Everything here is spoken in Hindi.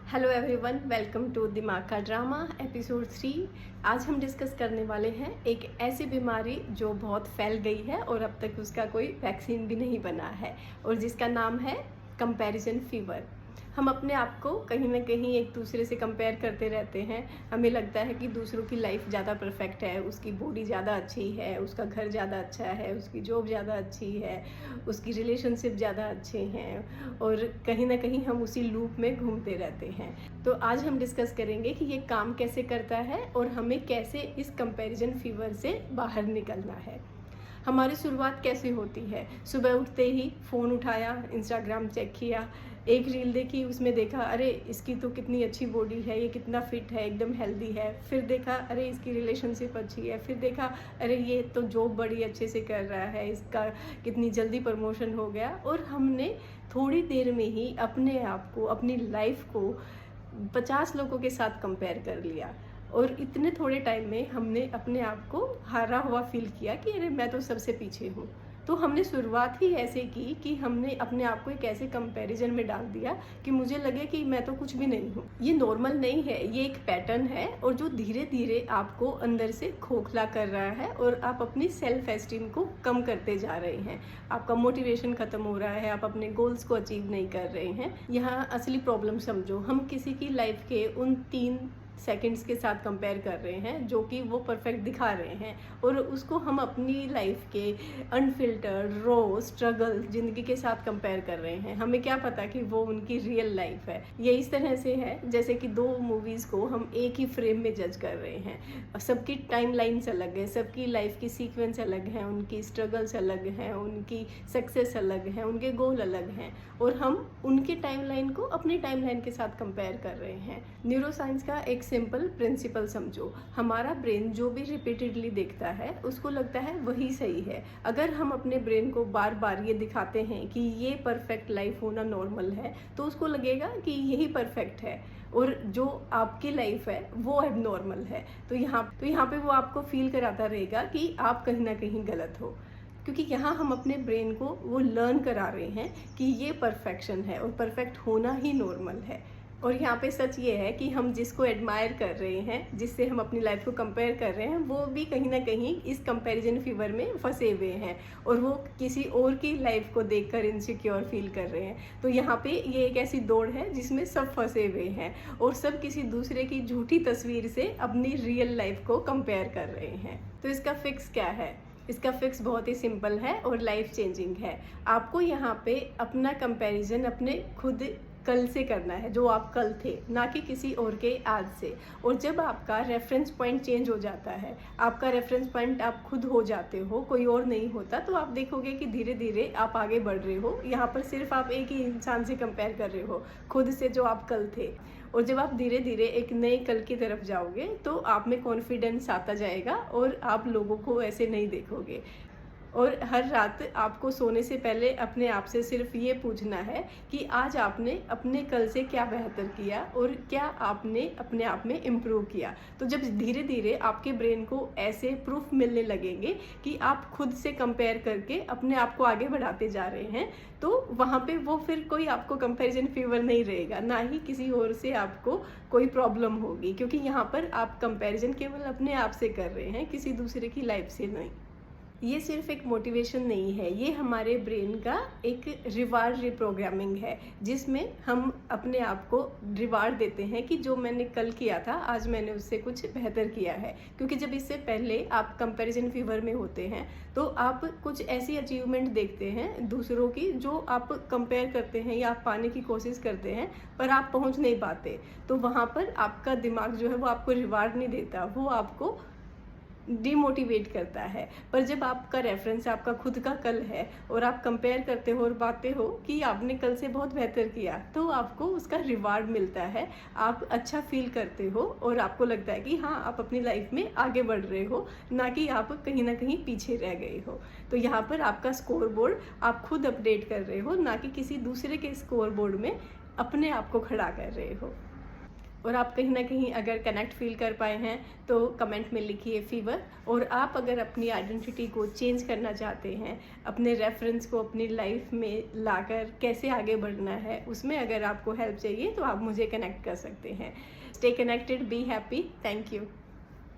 हेलो एवरीवन, वेलकम टू दिमाग का ड्रामा एपिसोड 3। आज हम डिस्कस करने वाले हैं एक ऐसी बीमारी जो बहुत फैल गई है और अब तक उसका कोई वैक्सीन भी नहीं बना है और जिसका नाम है कंपैरिजन फीवर। हम अपने आप को कहीं ना कहीं एक दूसरे से कंपेयर करते रहते हैं। हमें लगता है कि दूसरों की लाइफ ज़्यादा परफेक्ट है, उसकी बॉडी ज़्यादा अच्छी है, उसका घर ज़्यादा अच्छा है, उसकी जॉब ज़्यादा अच्छी है, उसकी रिलेशनशिप ज़्यादा अच्छे हैं और कहीं ना कहीं हम उसी लूप में घूमते रहते हैं। तो आज हम डिस्कस करेंगे कि ये काम कैसे करता है और हमें कैसे इस कंपैरिजन फीवर से बाहर निकलना है। हमारी शुरुआत कैसे होती है? सुबह उठते ही फ़ोन उठाया, इंस्टाग्राम चेक किया, एक रील देखी, उसमें देखा अरे इसकी तो कितनी अच्छी बॉडी है, ये कितना फिट है, एकदम हेल्दी है। फिर देखा अरे इसकी रिलेशनशिप अच्छी है। फिर देखा अरे ये तो जॉब बड़ी अच्छे से कर रहा है, इसका कितनी जल्दी प्रमोशन हो गया। और हमने थोड़ी देर में ही अपने आप को, अपनी लाइफ को 50 लोगों के साथ कंपेयर कर लिया और इतने थोड़े टाइम में हमने अपने आप को हारा हुआ फील किया कि अरे मैं तो सबसे पीछे हूँ। तो हमने शुरुआत ही ऐसे की कि हमने अपने आप को एक ऐसे कंपैरिजन में डाल दिया कि मुझे लगे कि मैं तो कुछ भी नहीं हूँ। ये नॉर्मल नहीं है, ये एक पैटर्न है और जो धीरे धीरे आपको अंदर से खोखला कर रहा है और आप अपनी सेल्फ एस्टीम को कम करते जा रहे हैं। आपका मोटिवेशन खत्म हो रहा है, आप अपने गोल्स को अचीव नहीं कर रहे हैं। यहाँ असली प्रॉब्लम समझो, हम किसी की लाइफ के उन 3 सेकंड्स के साथ कंपेयर कर रहे हैं जो कि वो परफेक्ट दिखा रहे हैं और उसको हम अपनी लाइफ के अनफिल्टर्ड रॉ स्ट्रगल ज़िंदगी के साथ कंपेयर कर रहे हैं। हमें क्या पता कि वो उनकी रियल लाइफ है। ये इस तरह से है जैसे कि 2 मूवीज़ को हम एक ही फ्रेम में जज कर रहे हैं। सबकी टाइमलाइंस अलग है, सबकी लाइफ की सीक्वेंस अलग है, उनकी स्ट्रगल्स अलग हैं, उनकी सक्सेस अलग है, उनके गोल अलग हैं और हम उनके टाइमलाइन को अपनी टाइमलाइन के साथ कंपेयर कर रहे हैं। न्यूरोसाइंस का एक सिंपल प्रिंसिपल समझो, हमारा ब्रेन जो भी रिपीटेडली देखता है उसको लगता है वही सही है। अगर हम अपने ब्रेन को बार बार ये दिखाते हैं कि ये परफेक्ट लाइफ होना नॉर्मल है तो उसको लगेगा कि यही परफेक्ट है और जो आपकी लाइफ है वो एबनॉर्मल है। तो यहाँ पे वो आपको फील कराता रहेगा कि आप कहीं ना कहीं गलत हो, क्योंकि यहाँ हम अपने ब्रेन को वो लर्न करा रहे हैं कि ये परफेक्शन है और परफेक्ट होना ही नॉर्मल है। और यहाँ पे सच ये है कि हम जिसको एडमायर कर रहे हैं, जिससे हम अपनी लाइफ को कंपेयर कर रहे हैं, वो भी कहीं ना कहीं इस कंपैरिजन फीवर में फंसे हुए हैं और वो किसी और की लाइफ को देखकर इनसिक्योर फील कर रहे हैं। तो यहाँ पे ये एक ऐसी दौड़ है जिसमें सब फंसे हुए हैं और सब किसी दूसरे की झूठी तस्वीर से अपनी रियल लाइफ को कंपेयर कर रहे हैं। तो इसका फिक्स क्या है? इसका फिक्स बहुत ही सिंपल है और लाइफ चेंजिंग है। आपको यहाँ पे अपना कंपैरिजन अपने खुद कल से करना है, जो आप कल थे, ना कि किसी और के आज से। और जब आपका रेफरेंस पॉइंट चेंज हो जाता है, आपका रेफरेंस पॉइंट आप खुद हो जाते हो, कोई और नहीं होता, तो आप देखोगे कि धीरे धीरे आप आगे बढ़ रहे हो। यहाँ पर सिर्फ आप एक ही इंसान से कंपेयर कर रहे हो, खुद से, जो आप कल थे। और जब आप धीरे धीरे एक नए कल की तरफ जाओगे तो आप में कॉन्फिडेंस आता जाएगा और आप लोगों को ऐसे नहीं देखोगे। और हर रात आपको सोने से पहले अपने आप से सिर्फ ये पूछना है कि आज आपने अपने कल से क्या बेहतर किया और क्या आपने अपने आप में इम्प्रूव किया। तो जब धीरे धीरे आपके ब्रेन को ऐसे प्रूफ मिलने लगेंगे कि आप खुद से कंपेयर करके अपने आप को आगे बढ़ाते जा रहे हैं, तो वहाँ पे वो फिर कोई आपको कंपैरिजन फीवर नहीं रहेगा, ना ही किसी और से आपको कोई प्रॉब्लम होगी, क्योंकि यहाँ पर आप कंपैरिजन केवल अपने आप से कर रहे हैं, किसी दूसरे की लाइफ से नहीं। ये सिर्फ एक मोटिवेशन नहीं है, ये हमारे ब्रेन का एक रिवार्ड रिप्रोग्रामिंग है, जिसमें हम अपने आप को रिवार्ड देते हैं कि जो मैंने कल किया था आज मैंने उससे कुछ बेहतर किया है। क्योंकि जब इससे पहले आप कंपैरिजन फीवर में होते हैं तो आप कुछ ऐसी अचीवमेंट देखते हैं दूसरों की जो आप कंपेयर करते हैं या आप पाने की कोशिश करते हैं पर आप पहुंच नहीं पाते। तो वहाँ पर आपका दिमाग जो है वो आपको रिवार्ड नहीं देता, वो आपको डिमोटिवेट करता है। पर जब आपका रेफरेंस आपका खुद का कल है और आप कंपेयर करते हो और पाते हो कि आपने कल से बहुत बेहतर किया, तो आपको उसका रिवार्ड मिलता है, आप अच्छा फील करते हो और आपको लगता है कि हाँ आप अपनी लाइफ में आगे बढ़ रहे हो, ना कि आप कहीं ना कहीं पीछे रह गए हो। तो यहाँ पर आपका स्कोर बोर्ड आप खुद अपडेट कर रहे हो, ना कि किसी दूसरे के स्कोर बोर्ड में अपने आप को खड़ा कर रहे हो। और आप कहीं ना कहीं अगर कनेक्ट फील कर पाए हैं तो कमेंट में लिखिए फीवर। और आप अगर अपनी आइडेंटिटी को चेंज करना चाहते हैं, अपने रेफरेंस को अपनी लाइफ में लाकर कैसे आगे बढ़ना है, उसमें अगर आपको हेल्प चाहिए तो आप मुझे कनेक्ट कर सकते हैं। Stay connected, be happy, thank you.